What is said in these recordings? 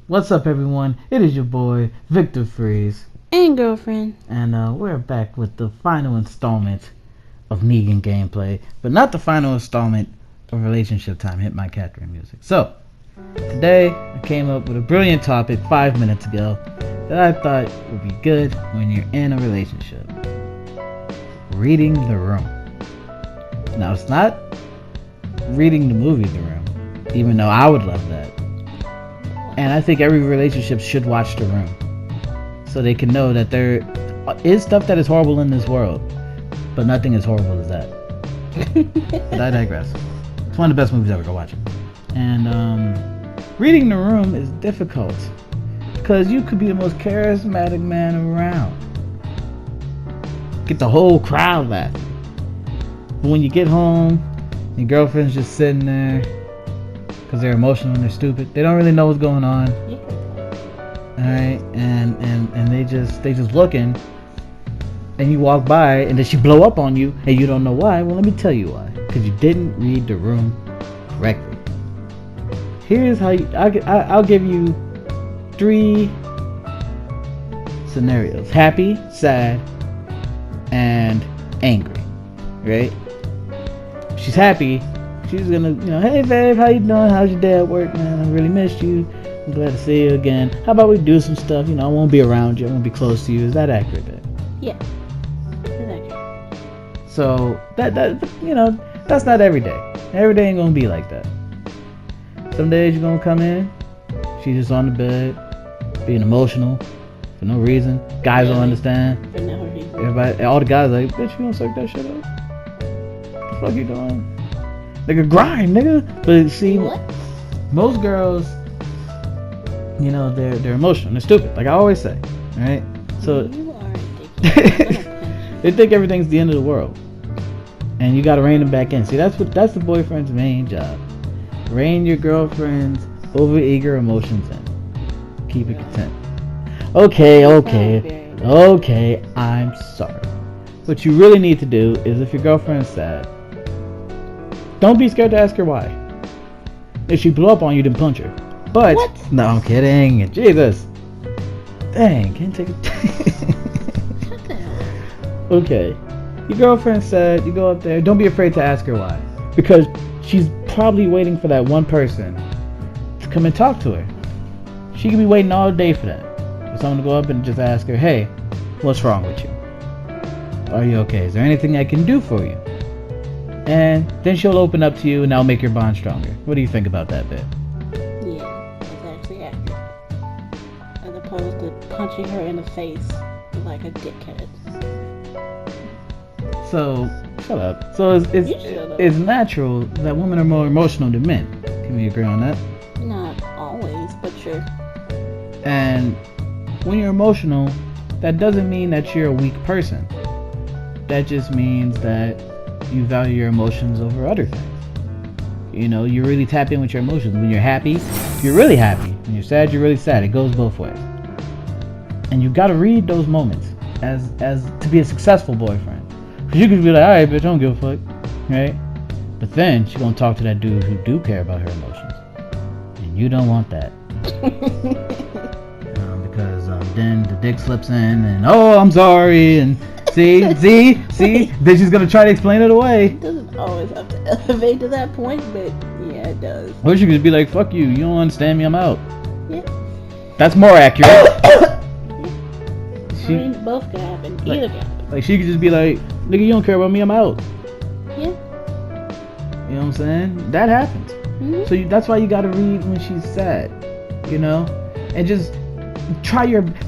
What's up, everyone? It is your boy, Victor Freeze. And girlfriend. And we're back with the final installment of Negan gameplay. But not the final installment of Relationship Time. Hit my Catherine music. So, today I came up with a brilliant topic 5 minutes ago that I thought would be good when you're in a relationship. Reading the room. Now, it's not reading the movie The Room, even though I would love that. And I think every relationship should watch The Room, so they can know that there is stuff that is horrible in this world, but nothing as horrible as that. But I digress. It's one of the best movies ever. Go watch it. And reading The Room is difficult because you could be the most charismatic man around, get the whole crowd laughing, but when you get home, your girlfriend's just sitting there because they're emotional and they're stupid. They don't really know what's going on. Alright, and they just looking, and you walk by, and then she blow up on you, and you don't know why. Well, let me tell you why. Because you didn't read the room correctly. Here's how I'll give you 3 scenarios: happy, sad, and angry. Right? If she's happy, she's gonna, hey babe, how you doing? How's your day at work, man? I really missed you. I'm glad to see you again. How about we do some stuff? I won't be around you. I won't be close to you. Is that accurate, babe? Yeah, that's accurate. So that's not every day. Every day ain't gonna be like that. Some days you're gonna come in, she's just on the bed, being emotional for no reason. Guys don't understand. For no reason. Everybody, all the guys like, bitch, you gonna suck that shit up? What the fuck you doing? Nigga, grind, nigga. But see, what? Most girls, they're emotional. They're stupid, like I always say. Alright? So You are ridiculous. they think everything's the end of the world, and you gotta rein them back in. See, that's the boyfriend's main job. Rein your girlfriend's overeager emotions in. Keep it content. Okay, I'm sorry. What you really need to do is, if your girlfriend's sad, don't be scared to ask her why. If she blew up on you, then punch her. But what? No, I'm kidding. Jesus. Dang, can't take it. Shut the hell. Okay. Your girlfriend's sad, you go up there, don't be afraid to ask her why. Because she's probably waiting for that one person to come and talk to her. She could be waiting all day for that. For someone to go up and just ask her, hey, what's wrong with you? Are you okay? Is there anything I can do for you? And then she'll open up to you, and that'll make your bond stronger. What do you think about that, babe? Yeah, that's actually accurate. As opposed to punching her in the face like a dickhead. So, shut up. So it's natural that women are more emotional than men. Can we agree on that? Not always, but sure. And when you're emotional, that doesn't mean that you're a weak person. That just means that you value your emotions over other things. You really tap in with your emotions. When you're happy, you're really happy. When you're sad, you're really sad. It goes both ways. And you gotta read those moments as to be a successful boyfriend. Because you could be like, alright, bitch, I don't give a fuck. Right? But then she's gonna talk to that dude who do care about her emotions. And you don't want that. Because then the dick slips in and, oh, I'm sorry, and see, then she's gonna try to explain it away. It doesn't always have to elevate to that point, but yeah, it does. Or she could just be like, fuck you don't understand me, I'm out. Yeah. That's more accurate. Both can happen. Either can happen. Like, she could just be like, nigga, you don't care about me, I'm out. Yeah. You know what I'm saying? That happens. Mm-hmm. So that's why you gotta read when she's sad, and just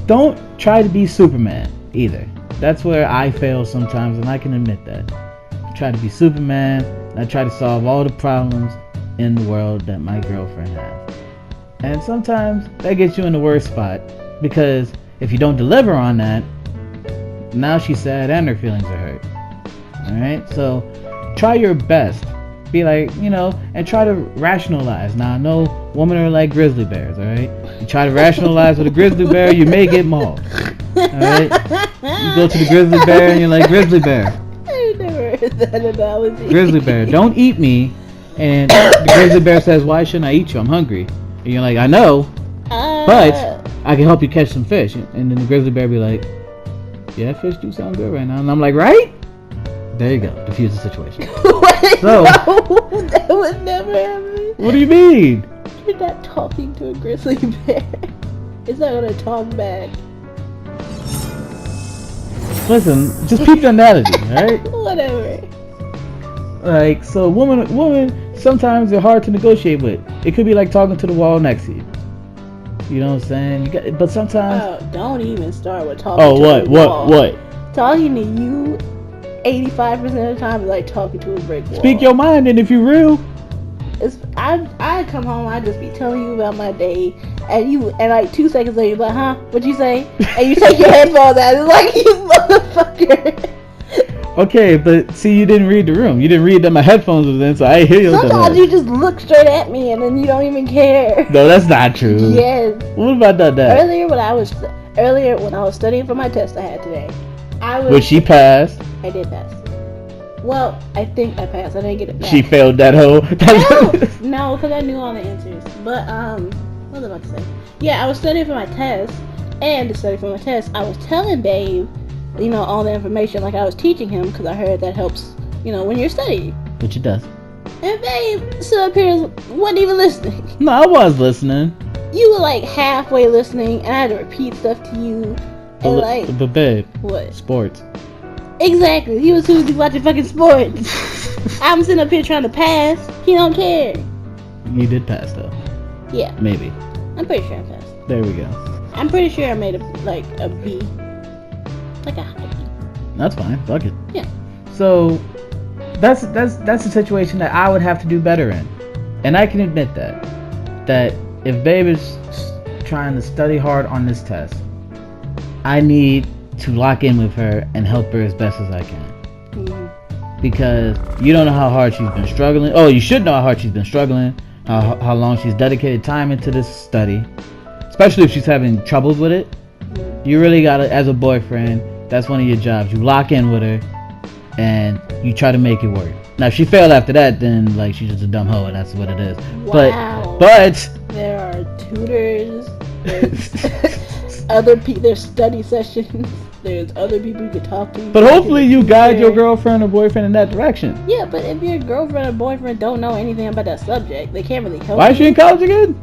don't try to be Superman either. That's where I fail sometimes, and I can admit that. I try to be Superman, and I try to solve all the problems in the world that my girlfriend has. And sometimes that gets you in the worst spot, because if you don't deliver on that, now she's sad and her feelings are hurt. Alright? So try your best. Be like, and try to rationalize. Now, I know women are like grizzly bears, alright? You try to rationalize with a grizzly bear, you may get mauled. Alright? You go to the grizzly bear and you're like, grizzly bear. I never heard that analogy. Grizzly bear, don't eat me. And the grizzly bear says, why shouldn't I eat you? I'm hungry. And you're like, I know. but I can help you catch some fish. And then the grizzly bear be like, yeah, fish do sound good right now. And I'm like, right? There you go. Diffuse the situation. What? So, No, that would never happen. what do you mean? You're not talking to a grizzly bear. It's not gonna talk back. Listen, just peep the analogy, right? Whatever. Like, so woman, sometimes they're hard to negotiate with. It could be like talking to the wall next to you. You know what I'm saying? But sometimes. Oh, don't even start with talking Oh, to a wall. what? Talking to you 85% of the time is like talking to a brick wall. Speak your mind, and if you're real. I come home, I just be telling you about my day, and like 2 seconds later, you're like, huh? What'd you say? And you take your headphones out. It's like, you motherfucker. Okay, but see, you didn't read the room. You didn't read that my headphones was in, so I hear you. Sometimes you just look straight at me, and then you don't even care. No, that's not true. Yes. What about that? Earlier when I was studying for my test I had today, Which she passed. I did pass. Well, I think I passed. I didn't get it back. She failed that whole. No, because I knew all the answers. But what was I about to say? Yeah, I was studying for my test, and to study for my test, I was telling Babe, all the information, like I was teaching him, because I heard that helps, when you're studying. Which it does. And Babe stood up here and wasn't even listening. No, I was listening. You were like halfway listening, and I had to repeat stuff to you. And But babe. What? Sports. Exactly. He was too busy watching fucking sports. I'm sitting up here trying to pass. He don't care. You did pass though. Yeah. Maybe. I'm pretty sure I passed. There we go. I'm pretty sure I made a B. Like a high B. That's fine. Fuck it. Yeah. So that's a situation that I would have to do better in. And I can admit that if Babe is trying to study hard on this test, I need to lock in with her and help her as best as I can. Mm-hmm. Because you don't know how hard she's been struggling. Oh, you should know how hard she's been struggling. How long she's dedicated time into this study. Especially if she's having troubles with it. You really gotta, as a boyfriend, that's one of your jobs. You lock in with her and you try to make it work. Now if she failed after that, then like she's just a dumb hoe and that's what it is. Wow. But there are tutors, there's study sessions, there's other people you could talk to. But hopefully you guide your girlfriend or boyfriend in that direction. Yeah, but if your girlfriend or boyfriend don't know anything about that subject, they can't really help you. Why is she in college again?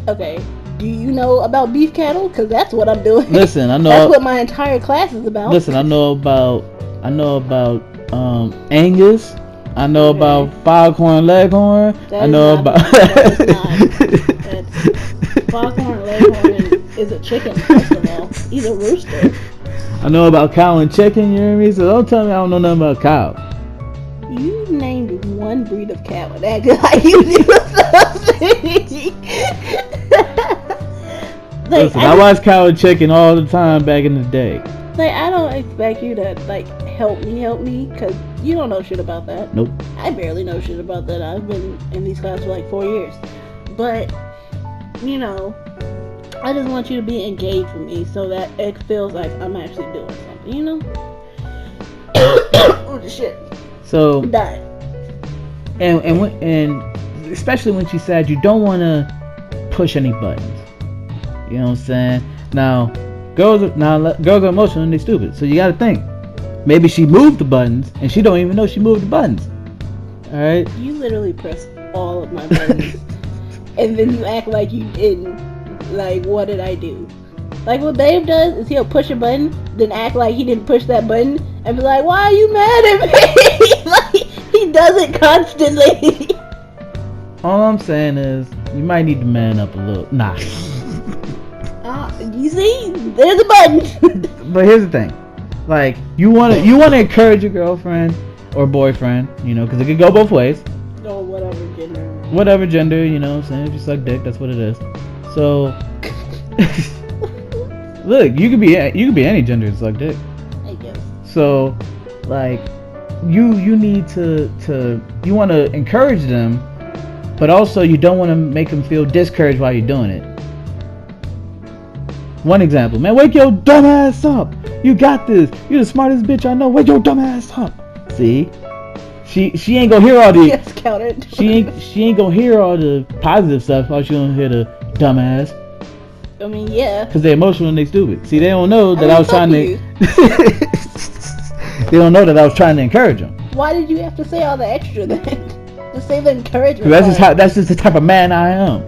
Okay. Do you know about beef cattle? Because that's what I'm doing. Listen, I know. That's what my entire class is about. Listen, I know about Angus. I know about Foghorn Leghorn. I know about. Foghorn Leghorn is a chicken, first of all. He's a rooster. I know about cow and chicken, you hear me? So don't tell me I don't know nothing about cow. You named one breed of cow and acted like you knew something. Listen, I watched cow and chicken all the time back in the day. Like, I don't expect you to, help me, because you don't know shit about that. Nope. I barely know shit about that. I've been in these classes for 4 years. But, I just want you to be engaged with me so that it feels like I'm actually doing something, Oh, shit. So, I'm dying. And especially when she said you don't want to push any buttons. You know what I'm saying? Now, girls are emotional and they stupid. So you got to think. Maybe she moved the buttons and she don't even know she moved the buttons. All right? You literally pressed all of my buttons. And then you act like you didn't. Like, what did I do? Like, what Babe does is he'll push a button, then act like he didn't push that button, and be like, why are you mad at me? Like, he does it constantly. All I'm saying is, you might need to man up a little. Nah. You see? There's a button. But here's the thing. Like, you wanna encourage your girlfriend or boyfriend, because it could go both ways. Or whatever gender. Whatever gender, what I'm saying. If you suck dick, that's what it is. So, look, you could be any gender and suck dick. I guess. So, like, you need to you want to encourage them, but also you don't want to make them feel discouraged while you're doing it. One example, man, wake your dumb ass up. You got this. You're the smartest bitch I know. Wake your dumb ass up. See, she ain't gonna hear all the. Yes, counted. She ain't gonna hear all the positive stuff. All she gonna hear the dumbass. I mean, yeah. Because they're emotional and they stupid. See, they don't know that I was fuck trying you. They don't know that I was trying to encourage them. Why did you have to say all the extra then? Just say the encouragement. That's just the type of man I am.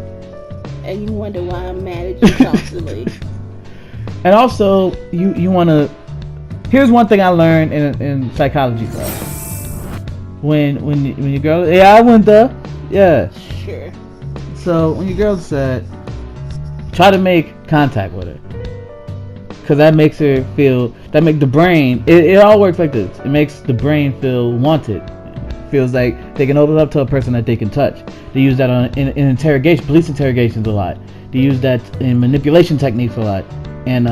And you wonder why I'm mad at you constantly. And also, you want to. Here's one thing I learned in psychology class. When your girl, yeah, I went there, yeah. Sure. So when your girl said, try to make contact with her, because that makes her feel. That make the brain. It all works like this. It makes the brain feel wanted. Feels like they can open up to a person that they can touch. They use that in interrogation, police interrogations a lot. They use that in manipulation techniques a lot, and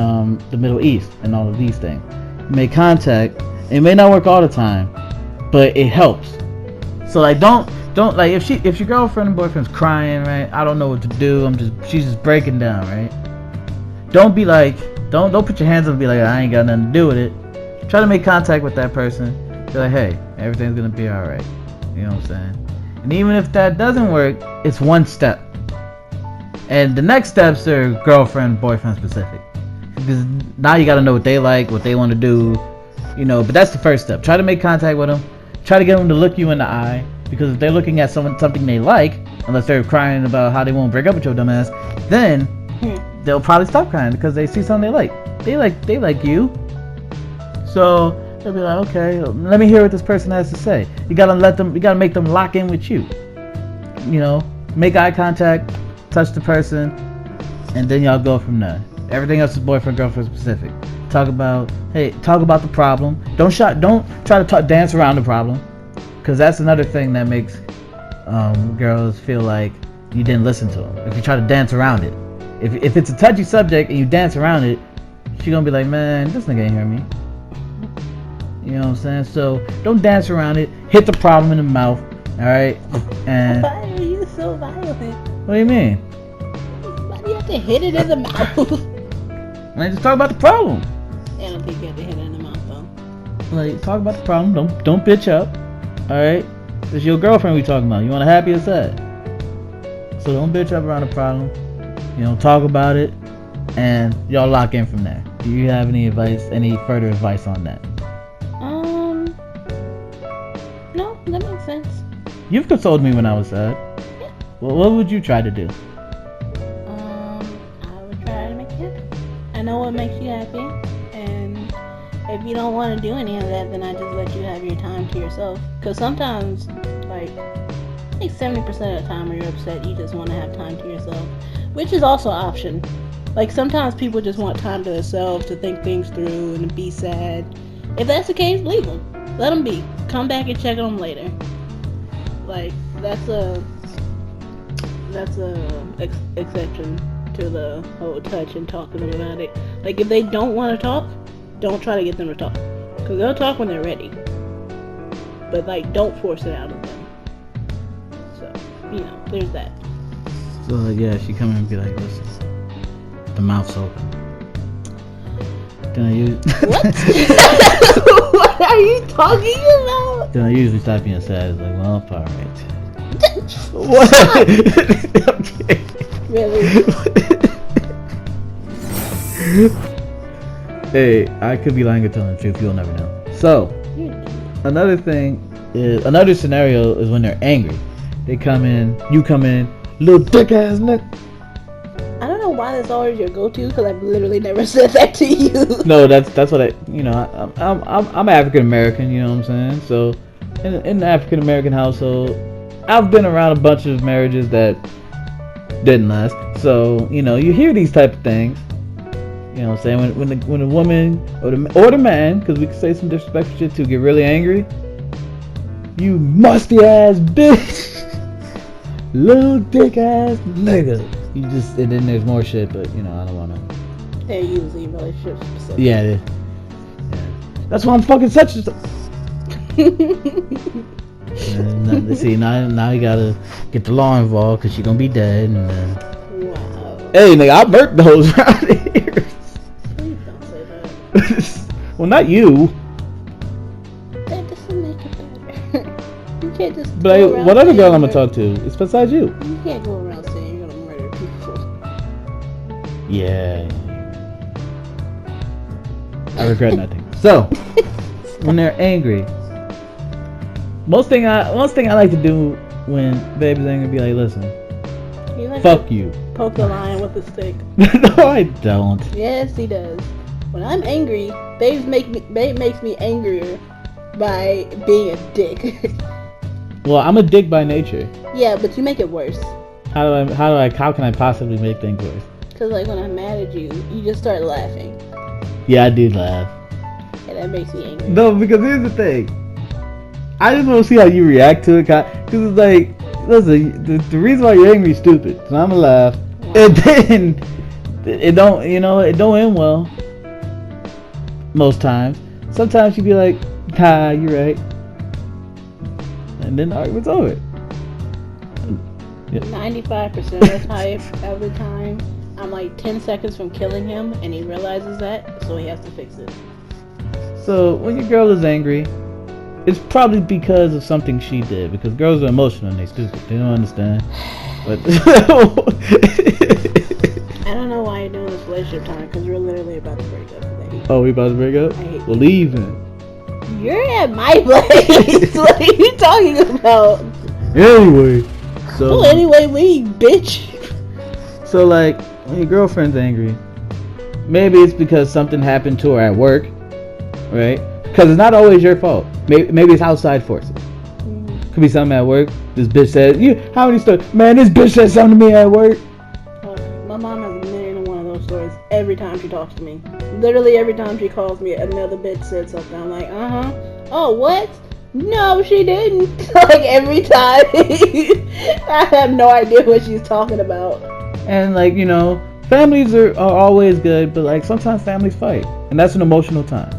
the Middle East and all of these things. Make contact. It may not work all the time, but it helps. So like, don't like if your girlfriend and boyfriend's crying, right? I don't know what to do. She's just breaking down, right? Don't be like, don't put your hands up and be like, I ain't got nothing to do with it. Try to make contact with that person. Be like, hey, everything's gonna be alright. You know what I'm saying? And even if that doesn't work, it's one step. And the next steps are girlfriend, boyfriend specific. Because now you gotta know what they like, what they want to do, you know. But that's the first step. Try to make contact with them. Try to get them to look you in the eye. Because if they're looking at something they like, unless they're crying about how they won't break up with your dumbass, then they'll probably stop crying because they see something they like. They like you. So they'll be like, okay, let me hear what this person has to say. You gotta make them lock in with you. You know, make eye contact, touch the person, and then y'all go from there. Everything else is boyfriend, girlfriend specific. Talk about the problem. Don't try to dance around the problem, because that's another thing that makes girls feel like you didn't listen to them. If you try to dance around it, if it's a touchy subject and you dance around it, she's gonna be like, man, this nigga ain't hear me. You know what I'm saying? So don't dance around it. Hit the problem in the mouth. All right. And why are you so violent? What do you mean? Why do you have to hit it in the mouth? Man, just talk about the problem. I don't think you have to hit it in the mouth though. Like, talk about the problem. Don't bitch up. All right. It's your girlfriend we talking about. You want her happy or sad? So don't bitch up around the problem. You know, talk about it, and y'all lock in from there. Do you have any further advice on that? No, that makes sense. You've consoled me when I was sad. Yeah. Well, what would you try to do? I would try to make you happy. I know what makes you happy, and if you don't want to do any of that, then I just let you have your time to yourself. Because sometimes, like 70% of the time when you're upset, you just want to have time to yourself, which is also an option. Like, sometimes people just want time to themselves to think things through and to be sad. If that's the case, leave them. Let them be. Come back and check on them later. Like, that's a exception to the whole touch and talking about it. Like, if they don't want to talk, don't try to get them to talk, because they'll talk when they're ready. But like, don't force it out of them. So, you know, there's that. So yeah, she come in and be like, listen, the mouth's open. Then I What? What are you talking about? Then I usually stop being sad. It's like, well, alright. What? Okay. Really? Hey, I could be lying or telling the truth. You'll never know. So, another scenario is when they're angry. They come in, you come in, little dick ass nigga. I don't know why that's always your go-to, because I've literally never said that to you. No, that's what I'm African American. You know what I'm saying? So, in the African American household, I've been around a bunch of marriages that didn't last. So, you know, you hear these type of things. You know what I'm saying? When the woman or the man, because we can say some disrespectful shit too, get really angry. You musty ass bitch, little dick ass nigga. You just, and then there's more shit, but you know, I don't wanna. They're usually relationship specific. Yeah. That's why I'm fucking such a. See, now you gotta get the law involved because she's gonna be dead. And wow. Hey, nigga, I burnt those around here. Please don't say that. Well, not you. That doesn't make it better. You can't just. But what other girl I'm gonna talk to? It's besides you. You can't go around saying you're gonna murder people. Yeah. I regret nothing. So, when they're angry, most thing I like to do when baby's angry, be like, listen, You like fuck to you. poke the lion with a stick. No, I don't. Yes, he does. When I'm angry, babe makes me angrier by being a dick. Well, I'm a dick by nature. Yeah, but you make it worse. How can I possibly make things worse? Cause like when I'm mad at you, you just start laughing, Yeah, I did laugh. and that makes me angry. No, because here's the thing. I just want to see how you react to it, because it's like, listen, the reason why you're angry is stupid. So I'm gonna laugh, and then it don't end well. Most times, sometimes you be like, "Ha, you're right," and then the argument's over. 95% of the time, I'm like 10 seconds from killing him, and he realizes that, so he has to fix it. So when your girl is angry, it's probably because of something she did. Because girls are emotional and they stupid. They don't understand. But I don't know why you're doing this relationship time, because we're literally about to break up today. oh, we about to break up? I hate Well, leave then. You're at my place. What are you talking about? Anyway, so Well, anyway, leave, bitch. so like when your girlfriend's angry, maybe it's because something happened to her at work, right? Because it's not always your fault. Maybe it's outside forces. Could be something at work. This bitch said, how many stories? Man, this bitch said something to me at work. My mom has a million and one of those stories every time she talks to me. Literally every time she calls me, another bitch said something. I'm like, oh, what? No, she didn't. Like every time. I have no idea what she's talking about. And like, families are always good, but like sometimes families fight. And that's an emotional time.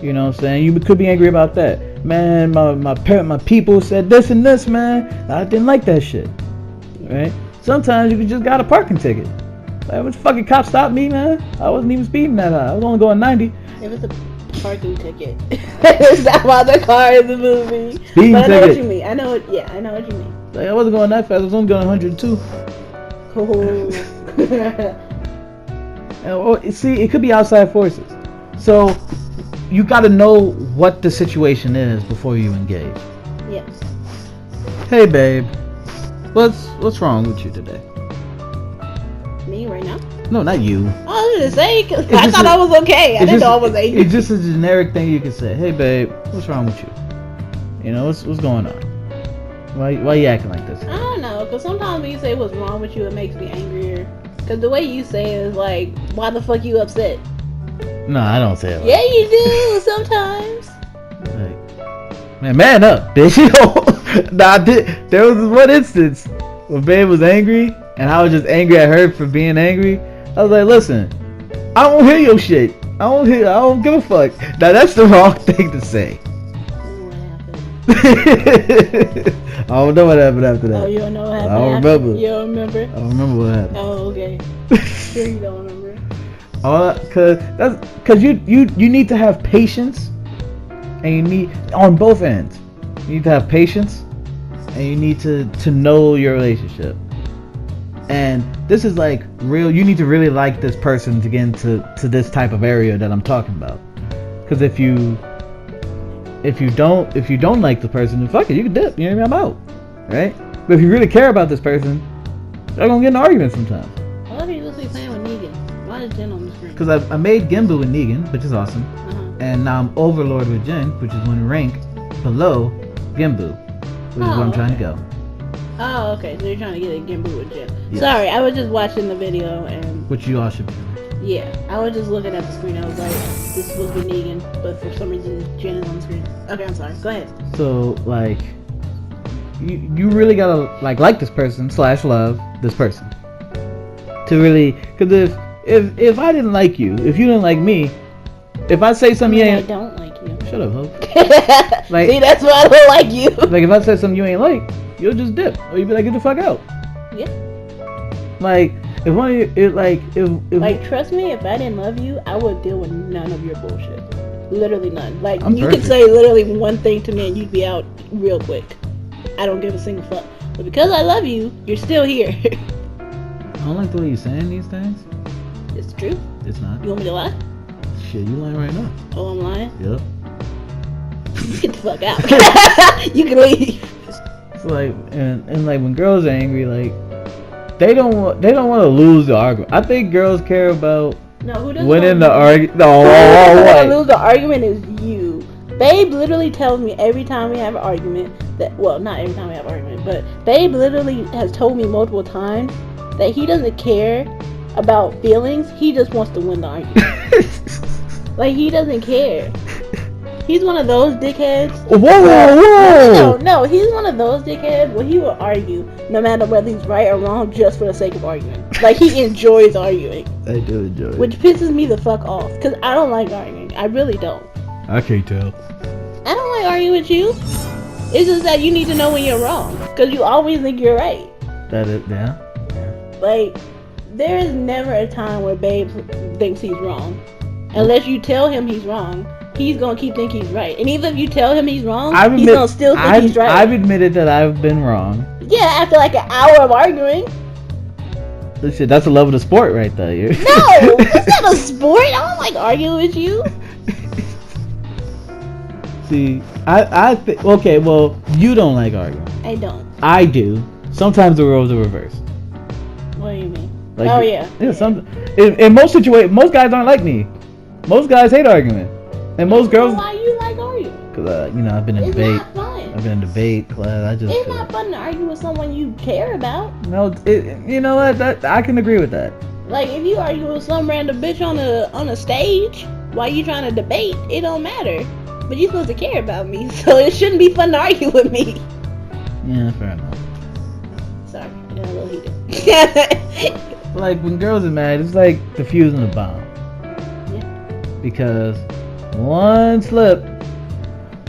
You know what I'm saying? You could be angry about that. Man, my people said this and this, man. I didn't like that shit. Right? Sometimes you just got a parking ticket. Like, what fucking cop stopped me, man? I wasn't even speeding that high. I was only going 90. It was a parking ticket. It's not about the car in the movie. Speeding but I know ticket. what you mean. I know what you mean. Like, I wasn't going that fast. I was only going 102. Oh. See, it could be outside forces. So, you got to know what the situation is before you engage. Yes. Hey, babe. What's wrong with you today? Me right now? No, not you. I was gonna say, 'cause I just thought a- I was okay. I didn't know I was angry. It's just a generic thing you can say. Hey, babe, what's wrong with you? What's going on? Why you acting like this? I don't know, because sometimes when you say what's wrong with you, it makes me angrier. Because the way you say it is like, why the fuck you upset? No, I don't say it. Yeah, you do sometimes. Like, man up, bitch. Nah, there was one instance when babe was angry, and I was just angry at her for being angry. I was like, listen, I don't hear your shit. I don't give a fuck. Now that's the wrong thing to say. What happened? I don't know what happened after that. Oh, you don't know what happened? I don't after? remember. You don't remember? I don't remember what happened. Oh, okay. Sure you don't remember. Cause you need to have patience, and you need on both ends. You need to have patience, and you need to know your relationship. And this is like real. You need to really like this person to get into this type of area that I'm talking about. Because if you don't like the person, then fuck it, you can dip. You know what I mean? I'm out, right? But if you really care about this person, they're gonna get in an argument sometimes. I love you listening playing with Negan. Why is Jen on the screen? Because I made Gimbu with Negan, which is awesome. Uh-huh. And now I'm Overlord with Jin, which is one rank below Gimbu, which is where I'm trying to go. Oh, okay. So you're trying to get a Gimbu with Jen. Yes. Sorry, I was just watching the video and Which you all should be doing. yeah, I was just looking at the screen. I was like, this is supposed to be Negan, but for some reason Jen is on the screen. Okay, I'm sorry. Go ahead. So like, you really gotta like this person / love this person to really. Because if I didn't like you, if you didn't like me, if I say something you I ain't. don't like you. Shut up, ho. Like, see, that's why I don't like you. Like if I said something you ain't like, you'll just dip, or you'll be like, get the fuck out. Yeah. Like if one of you, if Trust me, if I didn't love you, I would deal with none of your bullshit. Literally none. Like, I'm you perfect. could say literally one thing to me and you'd be out real quick. I don't give a single fuck. But because I love you, you're still here. I don't like the way you're saying these things. It's true. It's not. You want me to lie? Shit, you lying right now. Oh, I'm lying? Yep. Get the fuck out. You can leave. It's like, and like when girls are angry, like they don't want to lose the argument. I think girls care about No, who doesn't winning the argument. No, Who wait. doesn't lose the argument is you. Babe literally tells me every time we have an argument that, well, not every time we have an argument, but Babe literally has told me multiple times that he doesn't care about feelings. He just wants to win the argument. Like, he doesn't care. He's one of those dickheads. Whoa! No, he's one of those dickheads where he will argue no matter whether he's right or wrong just for the sake of arguing. Like, he enjoys arguing. I do enjoy it. Which pisses me the fuck off. Because I don't like arguing. I really don't. I can't tell. I don't like arguing with you. It's just that you need to know when you're wrong. Because you always think you're right. That is, yeah. Like, there is never a time where Babe thinks he's wrong. Unless you tell him he's wrong. He's gonna keep thinking he's right. And even if you tell him he's wrong, he's gonna still think he's right. I've admitted that I've been wrong. Yeah, after like an hour of arguing. Shit, that's a love of the sport right there. No, it's not a sport. I don't like arguing with you. See, I think, okay, well, you don't like arguing. I don't. I do. Sometimes the roles are reversed. What do you mean? Like, oh, yeah. In most situations, most guys aren't like me. Most guys hate arguing. And most girls... Why you like arguing? Because, I've been in It's debate. not fun. I've been in debate class. It's not fun to argue with someone you care about. No, you know what? I can agree with that. Like, if you argue with some random bitch on a stage while you trying to debate, it don't matter. But you're supposed to care about me, so it shouldn't be fun to argue with me. Yeah, fair enough. Sorry, I got a little heated. Like, when girls are mad, it's like defusing a bomb. Yeah. Because one slip,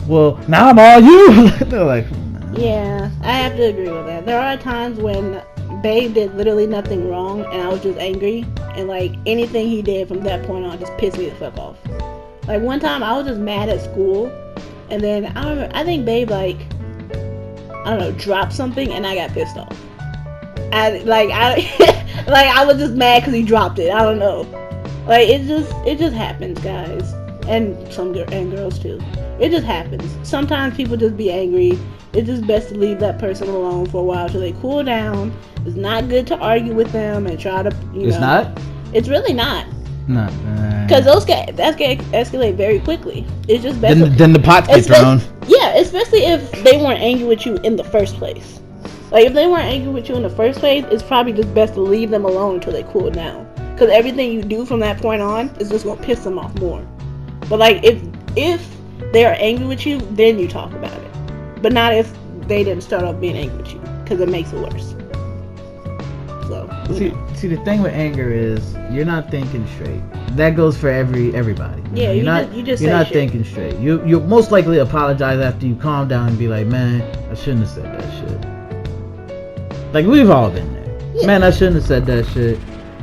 well, now I'm all you. They're like, yeah, I have to agree with that. There are times when Babe did literally nothing wrong, and I was just angry, and like anything he did from that point on just pissed me the fuck off. Like one time I was just mad at school, and then I think Babe dropped something, and I got pissed off. I was just mad because he dropped it. I don't know. Like it just happens, guys, and girls too. It just happens. Sometimes people just be angry. It's just best to leave that person alone for a while till they cool down. It's not good to argue with them and try to, It's not? It's really not. No. Because that's gonna escalate very quickly. It's just best. Then the pots get thrown. Yeah, especially if they weren't angry with you in the first place. Like if they weren't angry with you in the first place, it's probably just best to leave them alone until they cool down. Because everything you do from that point on is just gonna piss them off more. But like if they are angry with you, then you talk about it. But not if they didn't start off being angry with you, because it makes it worse. So see, the thing with anger is you're not thinking straight. That goes for everybody. Yeah, you're not thinking straight. You most likely apologize after you calm down and be like, man, I shouldn't have said that shit. Like we've all been there. Yeah. Man, I shouldn't have said that shit.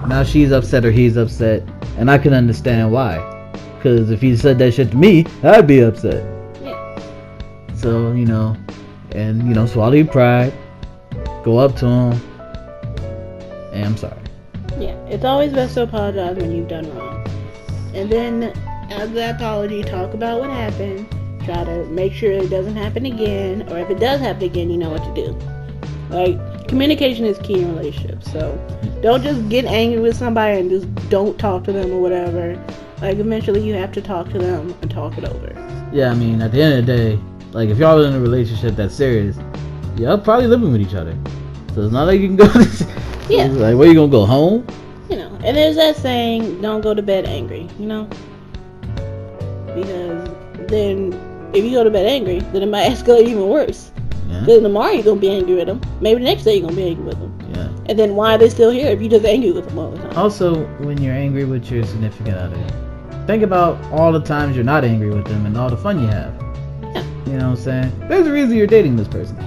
Now she's upset or he's upset, and I can understand why. Because if he said that shit to me, I'd be upset. Yeah. So swallow your pride. Go up to him. And I'm sorry. Yeah, it's always best to apologize when you've done wrong. And then, after that apology, talk about what happened. Try to make sure it doesn't happen again. Or if it does happen again, you know what to do. Like, communication is key in relationships. So, don't just get angry with somebody and just don't talk to them or whatever. Like, eventually you have to talk to them and talk it over. Yeah, I mean, at the end of the day, like, if y'all are in a relationship that's serious, y'all probably living with each other. So, it's not like you can go yeah. Like, where you gonna go, home? And there's that saying, don't go to bed angry, Because then, if you go to bed angry, then it might escalate even worse. Yeah. Then tomorrow you're going to be angry with them. Maybe the next day you're going to be angry with them. Yeah. And then why are they still here if you're just angry with them all the time? Also, when you're angry with your significant other, think about all the times you're not angry with them and all the fun you have. Yeah. You know what I'm saying? There's a reason you're dating this person.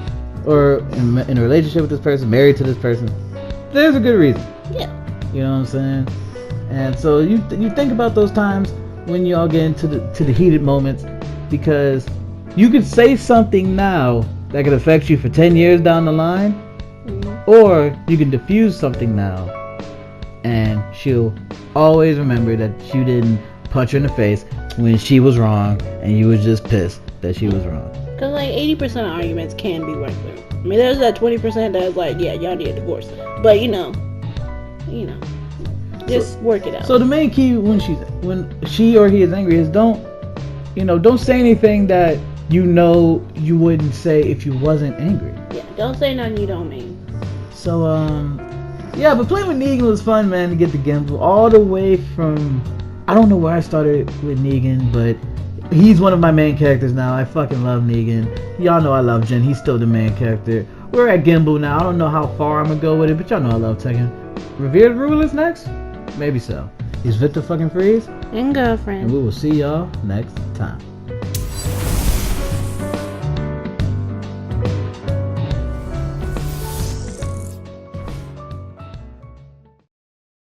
Or in a relationship with this person, married to this person. There's a good reason. Yeah. You know what I'm saying? And so you think about those times when y'all get into the heated moments, because you could say something now that could affect you for 10 years down the line, or you can diffuse something now and she'll always remember that you didn't punch her in the face when she was wrong and you was just pissed that she was wrong. Because, like, 80% of arguments can be worked through. I mean, there's that 20% that's like, yeah, y'all need a divorce. But, you know, just work it out. So the main key when she or he is angry is don't say anything that you wouldn't say if you wasn't angry. Yeah, don't say nothing you don't mean. So, yeah, but playing with Negan was fun, man, to get the gimbal all the way from... I don't know where I started with Negan, but he's one of my main characters now. I fucking love Negan. Y'all know I love Jen. He's still the main character. We're at Gimbal now. I don't know how far I'm gonna go with it, but y'all know I love Tekken. Revered Rulers next? Maybe so. He's Victor fucking Freeze. And girlfriend. And we will see y'all next time.